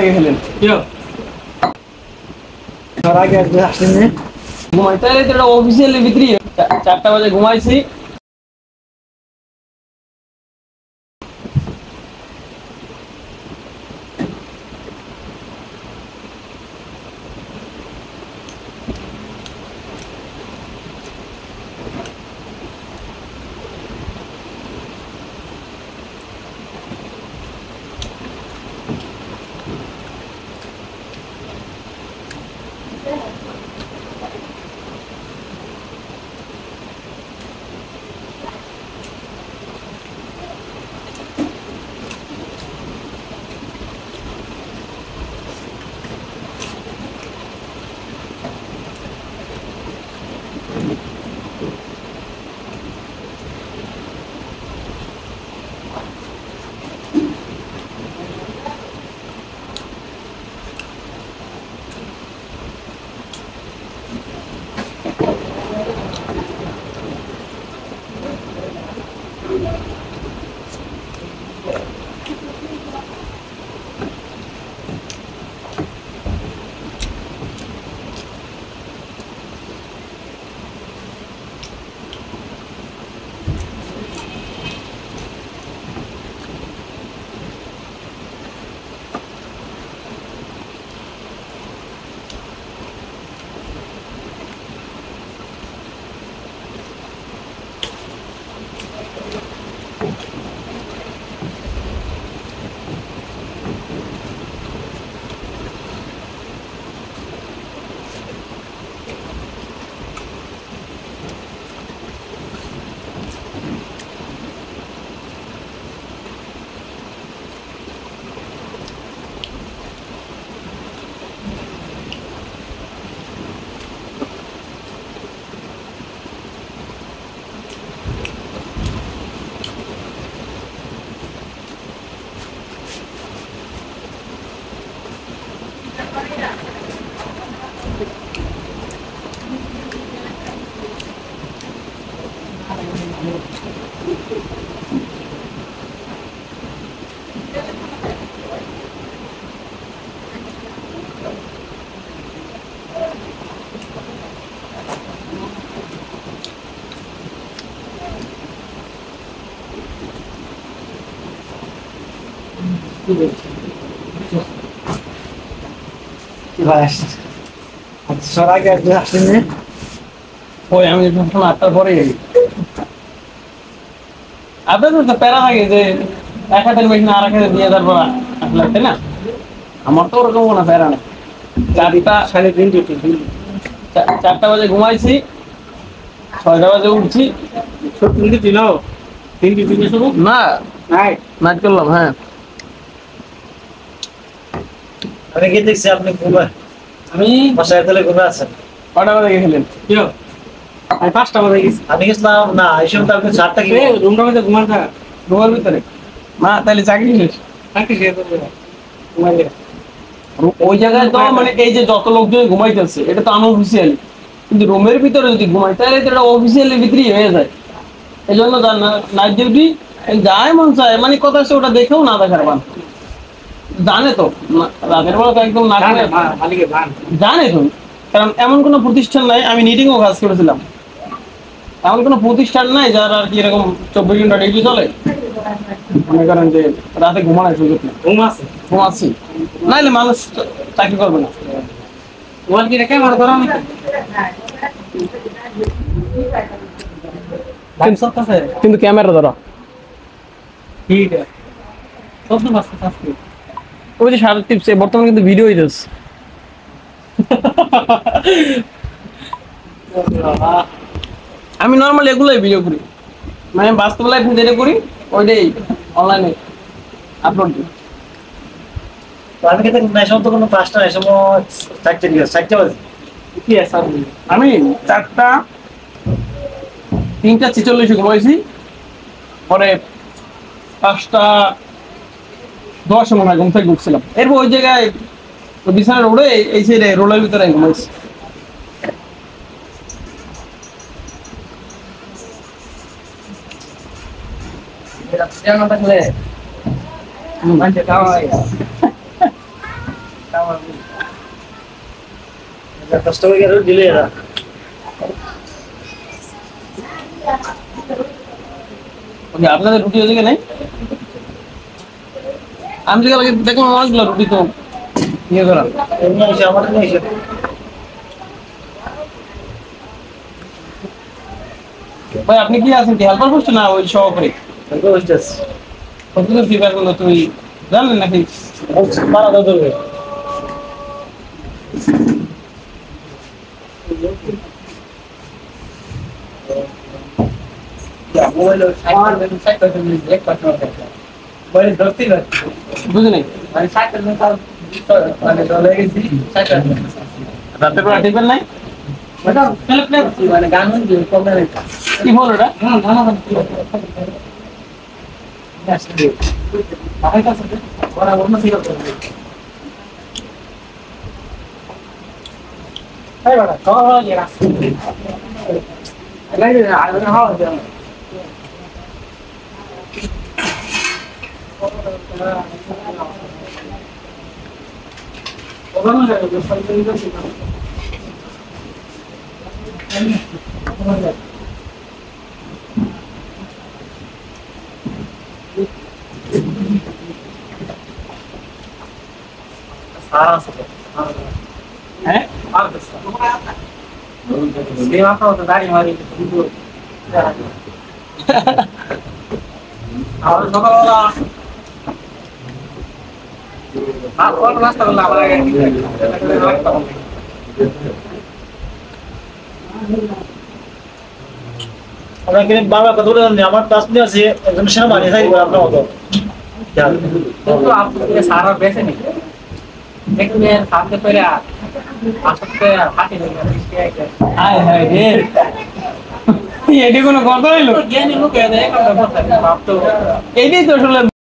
গেছিলেন ঘুমাইতে অফিসিয়ালি ভিতরে 4টা বাজে ঘুমাইছি। আমি 8টার পরে আপনাদের তো প্যারা থাকে যে এক হাতের মেশিন আর এক হাতে দিয়ে তারপর আসলে, তাই না? আমার তো ওরকম কোনো প্যারা নেই। 4টা বাজে ঘুমাইছি, 6টা বাজে উঠছি। না নাইট করলাম। হ্যাঁ আমি কি দেখছি আপনি আমি বাসায় গেলে ঘুরে আছেন। কটা বাজে গেছিলেন? আমি 5টা বাজে গেছি। আমি গেছিলাম না, এই সময় তো আপনি 4টা কি রুমটা মধ্যে ঘুমান থাকা রুমের ভিতরে না, তাহলে চাকরি শেষ। ওই জায়গায় তো মানে এই যে যত লোকজন ঘুমাইতেছে এটা তো আনঅফিসিয়ালি, কিন্তু রুমের ভিতরে যদি ঘুমাই তাহলে তো এটা অফিসিয়ালি ভিতরেই হয়ে যায়। এই জন্য নাইট ডিউটি যায় মন চায়, মানে কথা হচ্ছে ওটা দেখেও না দেখার বান জানে তো রাতের বেলা তো একদম না জানে তো, কারণ এমন কোনো প্রতিষ্ঠান নাই। আমি নিটিংও কাজ করেছিলাম, এমন কোনো প্রতিষ্ঠান নাই যার আর কি এরকম 24 ঘন্টা ডিউটি চলে। মনে করেন যে রাতে ঘুমানোর সুযোগ নেই, ঘুমাচ্ছি নাইলে মানুষ চাকরি করবে না। কিন্তু ক্যামেরা ধরা ওই যে সারা টিপসে বর্তমানে কিন্তু ভিডিও হইতেছে। আমি নর্মালি এগুলোই ভিডিও করি, মানে বাস্তব লাইফে যেটা করি ওইটাই অনলাইনে আপলোড দিই। আমি কিন্তু নেশন তো কোনো 5টা এই সময় 4টা বাজে কি আছে। আমি 3:46 ঘুমাইছি, পরে 5:10 মনে হয় ঘুম থেকে উঠছিলাম। এরপর ওই জায়গায় বিছানা রোডে এই সাইডে রোলের ভিতরে ঘুমাইছি। কষ্ট করে গেলে দিলে এরা ওকে আপনাদের রুটি ওদিকে নাই? আমি যেগুলো দেখলাম অনেকগুলো রুটি তো ইয়ে করা। এমনি এসে আমার নিয়ে এসে ভাই আপনি কি আছেন, কি হেল্পার করছো না ওই সহকারী? বসতেছি কতদূর ফিভার করলো তুই জানেন নাকি? মারা দাও ধরবে বুঝি নাই রাতের বেলা টিফিন নাই? কি বল ওটা? হ্যাঁ আমরা কিন্তু বাবা কত বলে জানি আমার টাচ নিয়ে আছে একজন সেনাবাহিনী থাকবে আপনার মতো কিন্তু আপনি সারা বেঁচে নি দেখবেন সাথে করে আসতে হাতে আয় হায় রে এটি কোনো কথা হইলো? জ্ঞানী লোক এদের ভাবতো এটাই তো আসলে